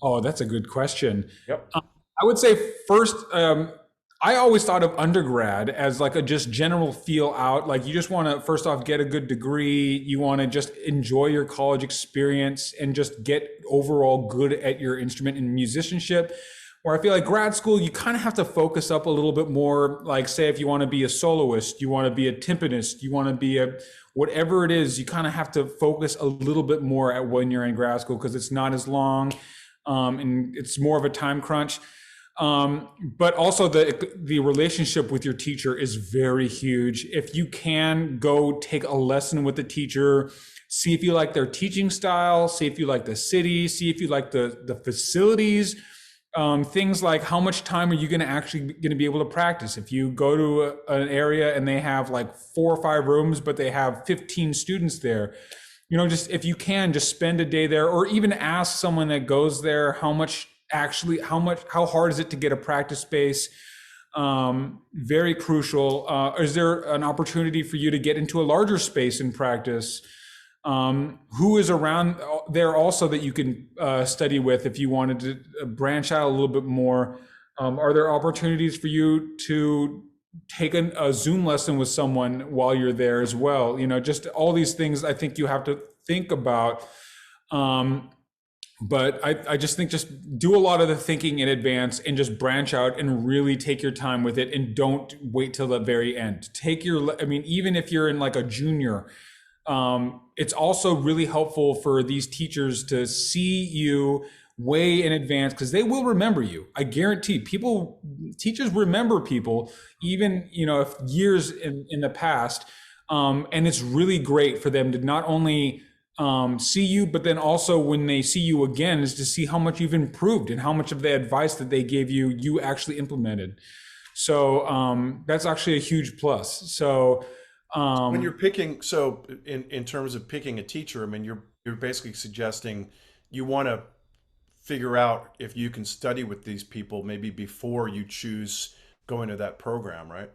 Oh, that's a good question. Yep. I would say first, I always thought of undergrad as like a just general feel out. Like you just want to first off get a good degree. You want to just enjoy your college experience and just get overall good at your instrument and musicianship. Where I feel like grad school, you kind of have to focus up a little bit more. Like say if you want to be a soloist, you want to be a timpanist, you want to be a whatever it is, you kind of have to focus a little bit more at when you're in grad school because it's not as long, and it's more of a time crunch. But also the relationship with your teacher is very huge. If you can go take a lesson with the teacher, see if you like their teaching style, see if you like the city, see if you like the facilities. Things like how much time are you going to be able to practice? If you go to an area and they have like 4 or 5 rooms, but they have 15 students there, just if you can just spend a day there, or even ask someone that goes there how hard is it to get a practice space? Very crucial. Is there an opportunity for you to get into a larger space and practice? Who is around there also that you can study with if you wanted to branch out a little bit more? Are there opportunities for you to take a Zoom lesson with someone while you're there as well? Just all these things I think you have to think about. But I just think just do a lot of the thinking in advance and just branch out and really take your time with it, and don't wait till the very end. I mean, even if you're in like a junior, it's also really helpful for these teachers to see you way in advance, because they will remember you. I guarantee teachers remember people, even, if years in the past. And it's really great for them to not only see you, but then also when they see you again, is to see how much you've improved and how much of the advice that they gave you actually implemented. So that's actually a huge plus. So when you're picking, so in terms of picking a teacher, I mean, you're basically suggesting you want to figure out if you can study with these people maybe before you choose going to that program, right?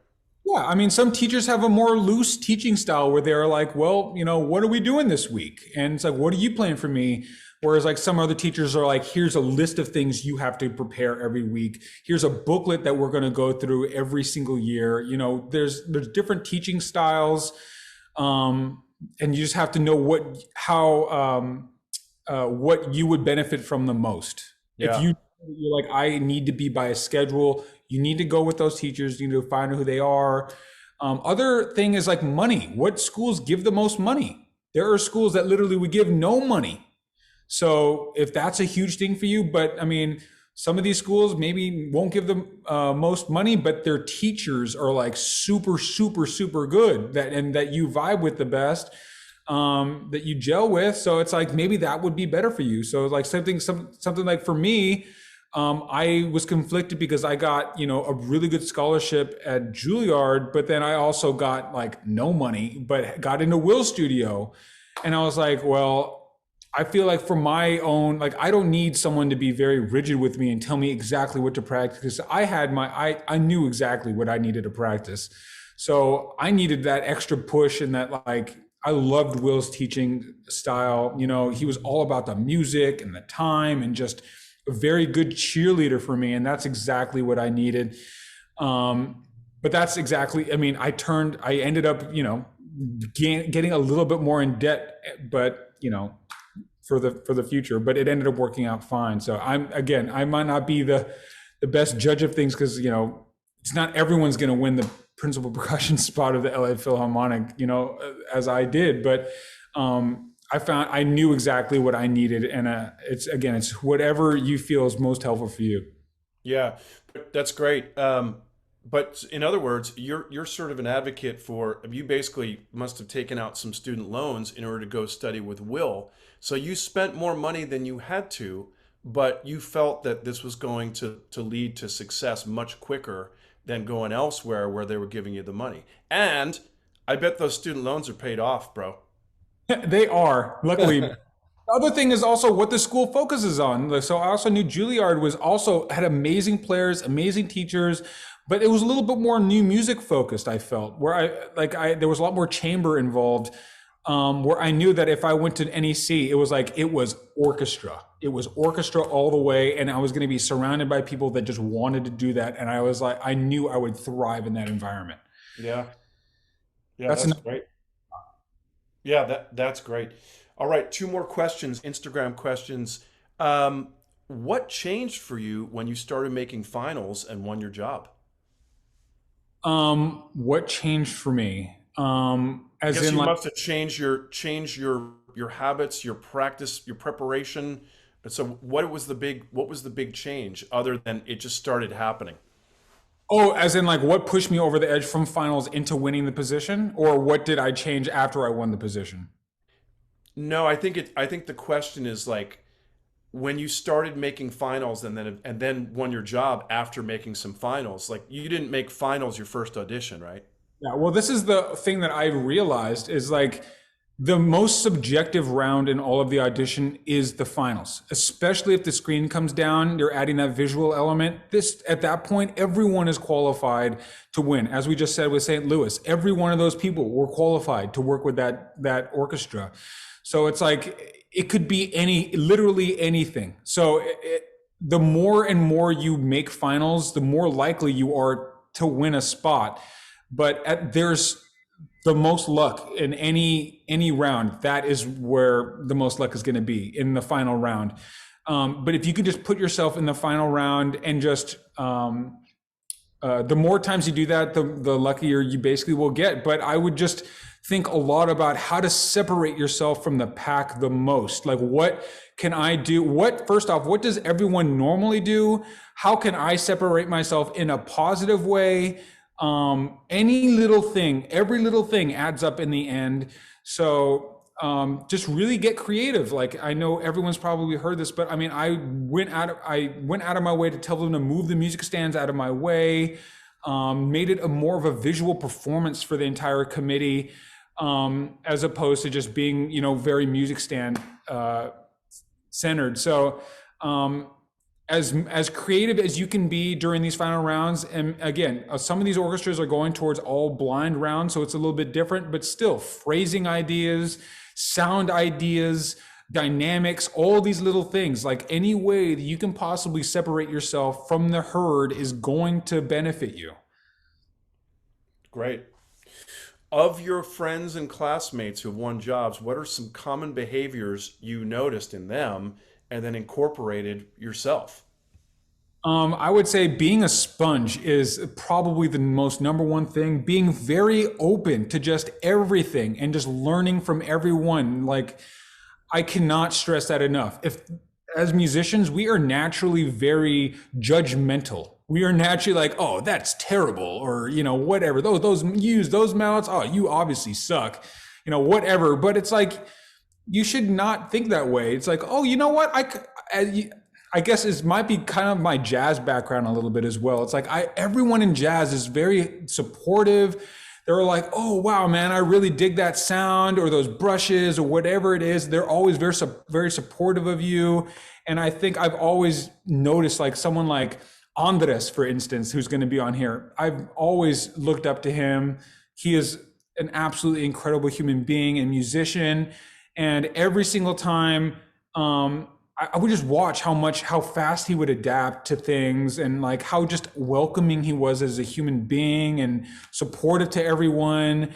Yeah, I mean, some teachers have a more loose teaching style where they're like, well, what are we doing this week? And it's like, what are you playing for me? Whereas like some other teachers are like, here's a list of things you have to prepare every week. Here's a booklet that we're going to go through every single year. There's different teaching styles. And you just have to know what you would benefit from the most. Yeah. If you're like, I need to be by a schedule, you need to go with those teachers. You need to find out who they are. Other thing is like money. What schools give the most money? There are schools that literally would give no money. So if that's a huge thing for you, but I mean, some of these schools maybe won't give them most money, but their teachers are like super, super, super good that you vibe with the best, that you gel with. So it's like, maybe that would be better for you. So like something like for me, I was conflicted because I got, a really good scholarship at Juilliard, but then I also got like no money, but got into Will Studio. And I was like, well, I feel like for my own, like, I don't need someone to be very rigid with me and tell me exactly what to practice, because I knew exactly what I needed to practice. So I needed that extra push, and that, like, I loved Will's teaching style. He was all about the music and the time, and just a very good cheerleader for me. And that's exactly what I needed. But that's exactly, I mean, I ended up, getting a little bit more in debt, but, for the future, but it ended up working out fine. So I might not be the best judge of things, because, it's not everyone's going to win the principal percussion spot of the LA Philharmonic, as I did, but, I knew exactly what I needed. And it's whatever you feel is most helpful for you. Yeah, that's great. But in other words, you're sort of an advocate for, you basically must have taken out some student loans in order to go study with Will. So you spent more money than you had to, but you felt that this was going to lead to success much quicker than going elsewhere where they were giving you the money. And I bet those student loans are paid off, bro. They are, luckily. The other thing is also what the school focuses on. So I also knew Juilliard had amazing players, amazing teachers, but it was a little bit more new music focused, I felt, where there was a lot more chamber involved, where I knew that if I went to NEC, it was orchestra. It was orchestra all the way, and I was going to be surrounded by people that just wanted to do that. And I was like, I knew I would thrive in that environment. Yeah. Yeah, that's great. Yeah, that's great. All right, two more questions, Instagram questions. What changed for you when you started making finals and won your job? What changed for me? I guess you must have changed your habits, your practice, your preparation. So what was the big change other than it just started happening? Oh, as in like what pushed me over the edge from finals into winning the position, or what did I change after I won the position? No, I think the question is like when you started making finals and then won your job after making some finals. Like you didn't make finals your first audition, right? Yeah, well, this is the thing that I realized is like the most subjective round in all of the audition is the finals, especially if the screen comes down, you're adding that visual element. At that point, everyone is qualified to win. As we just said with St. Louis, every one of those people were qualified to work with that orchestra. So it's like, it could be literally anything. So the more and more you make finals, the more likely you are to win a spot. But there's the most luck in any round, that is where the most luck is going to be in the final round. But if you could just put yourself in the final round and just the more times you do that, the luckier you basically will get. But I would just think a lot about how to separate yourself from the pack the most. Like, what can I do? First off, what does everyone normally do? How can I separate myself in a positive way? Any little thing, every little thing adds up in the end. So just really get creative. Like, I know everyone's probably heard this, but I mean, I went out of my way to tell them to move the music stands out of my way. Made it more of a visual performance for the entire committee, as opposed to just being, very music stand centered. So as creative as you can be during these final rounds, and again, some of these orchestras are going towards all blind rounds, so it's a little bit different, but still phrasing ideas, sound ideas, dynamics, all these little things, like any way that you can possibly separate yourself from the herd is going to benefit you. Great. Of your friends and classmates who have won jobs, what are some common behaviors you noticed in them and then incorporated yourself? I would say being a sponge is probably the most number one thing. Being very open to just everything and just learning from everyone. Like, I cannot stress that enough. As musicians, we are naturally very judgmental. We are naturally like, oh, that's terrible, or whatever. Those use those mallets. Oh, you obviously suck, whatever. But it's like, you should not think that way. It's like, oh, you know what? I guess it might be kind of my jazz background a little bit as well. It's like everyone in jazz is very supportive. They're like, oh, wow, man, I really dig that sound or those brushes or whatever it is. They're always very, very supportive of you. And I think I've always noticed, like, someone like Andres, for instance, who's going to be on here. I've always looked up to him. He is an absolutely incredible human being and musician. And every single time, I would just watch how fast he would adapt to things, and like how just welcoming he was as a human being and supportive to everyone.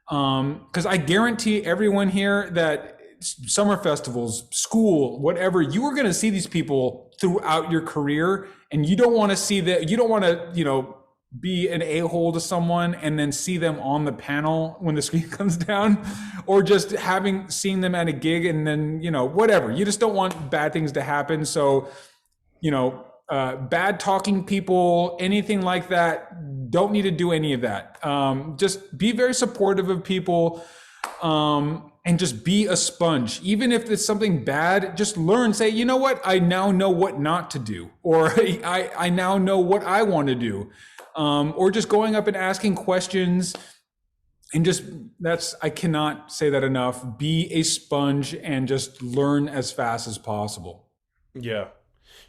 Because I guarantee everyone here that summer festivals, school, whatever, you are going to see these people throughout your career, and you don't want to see that. You don't want to, be an a-hole to someone and then see them on the panel when the screen comes down, or just seeing them at a gig and then, whatever. You just don't want bad things to happen. So, bad talking people, anything like that, don't need to do any of that. Just be very supportive of people, and just be a sponge. Even if it's something bad, just learn, say, you know what? I now know what not to do, or I now know what I want to do. Or just going up and asking questions, and I cannot say that enough. Be a sponge and just learn as fast as possible. Yeah.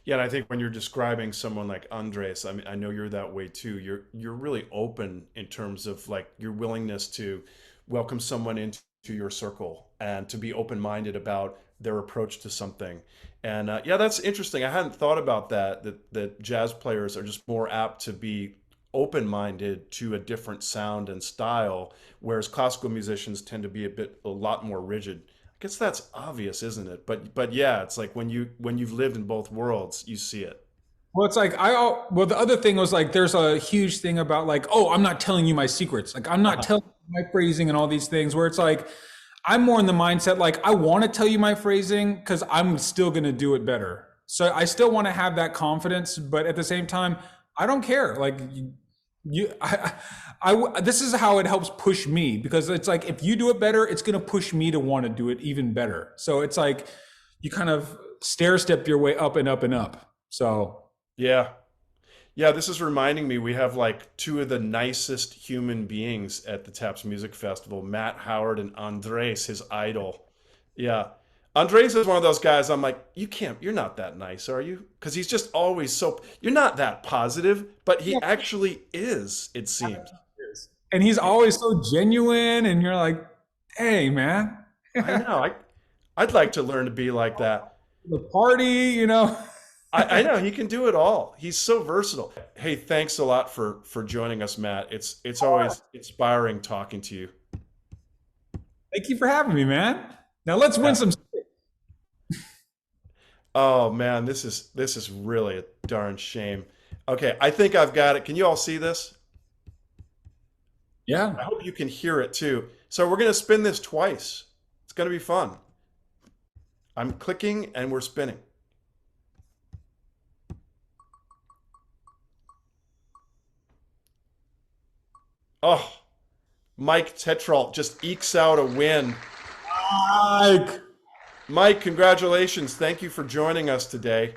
Yeah, and I think when you're describing someone like Andres, I mean, I know you're that way too. You're really open in terms of like your willingness to welcome someone into your circle and to be open-minded about their approach to something. And yeah, that's interesting. I hadn't thought about that jazz players are just more apt to be open-minded to a different sound and style, whereas classical musicians tend to be a lot more rigid. I guess that's obvious, isn't it? But yeah, it's like when you've lived in both worlds, you see it. Well, it's like the other thing was like, there's a huge thing about like, oh, I'm not telling you my secrets. Like, I'm not telling you my phrasing and all these things, where it's like, I'm more in the mindset, like, I want to tell you my phrasing because I'm still going to do it better. So I still want to have that confidence, but at the same time, I don't care. Like, this is how it helps push me, because it's like, if you do it better, it's going to push me to want to do it even better. So it's like, you kind of stair step your way up and up and up. So Yeah. Yeah, this is reminding me we have like two of the nicest human beings at the Taps Music Festival, Matt Howard and Andres, his idol. Yeah. Andres is one of those guys I'm like, you're not that nice, are you? Because he's just always you're not that positive, but he actually is, it seems. and he's always so genuine, and you're like, hey, man, I know. I'd like to learn to be like that. the party. I know he can do it all. He's so versatile. Hey, thanks a lot for joining us, Matt. It's always inspiring talking to you. Thank you for having me, man. Now let's win Yeah. some. Oh man, this is really a darn shame. Okay, I think I've got it. Can you all see this? Yeah. I hope you can hear it too. So we're gonna spin this twice. It's gonna be fun. I'm clicking and we're spinning. Oh, Mike Tetralt just ekes out a win. Mike. Mike, congratulations. Thank you for joining us today.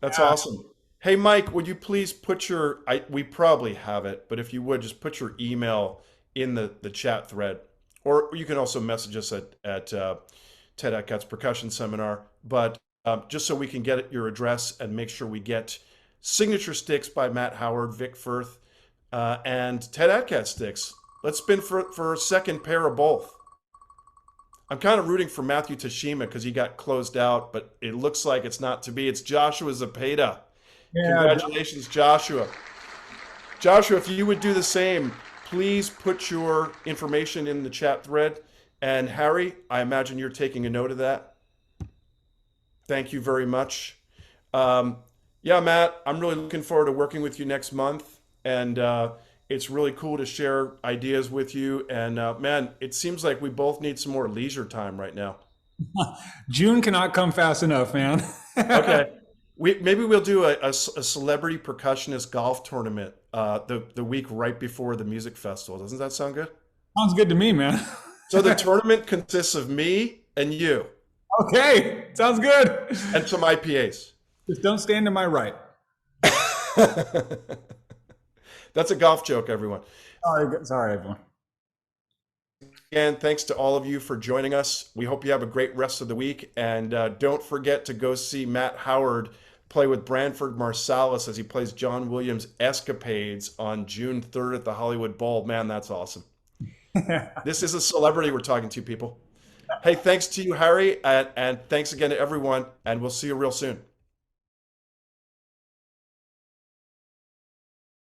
That's Yeah. awesome. Hey, Mike, would you please put we probably have it, but if you would, just put your email in the chat thread. Or you can also message us at Ted Atcott's percussion seminar. But just so we can get your address and make sure we get signature sticks by Matt Howard, Vic Firth, and Ted Atcott sticks. Let's spin for a second pair of both. I'm kind of rooting for Matthew Tashima because he got closed out, but it looks like it's not to be. It's Joshua Zapata. Yeah. Congratulations, Joshua. Joshua, if you would do the same, please put your information in the chat thread. And Harry, I imagine you're taking a note of that. Thank you very much. Um, yeah, Matt, I'm really looking forward to working with you next month. And it's really cool to share ideas with you. And man, it seems like we both need some more leisure time right now. June cannot come fast enough, man. Okay. Maybe we'll do a celebrity percussionist golf tournament the week right before the music festival. Doesn't that sound good? Sounds good to me, man. So the tournament consists of me and you Okay. Sounds good. and some IPAs. Just don't stand to my right. That's a golf joke, everyone. Sorry, everyone. And thanks to all of you for joining us. We hope you have a great rest of the week. And don't forget to go see Matt Howard play with Branford Marsalis as he plays John Williams' Escapades on June 3rd at the Hollywood Bowl. Man, that's awesome. This is a celebrity we're talking to, people. Hey, thanks to you, Harry, and thanks again to everyone. And we'll see you real soon.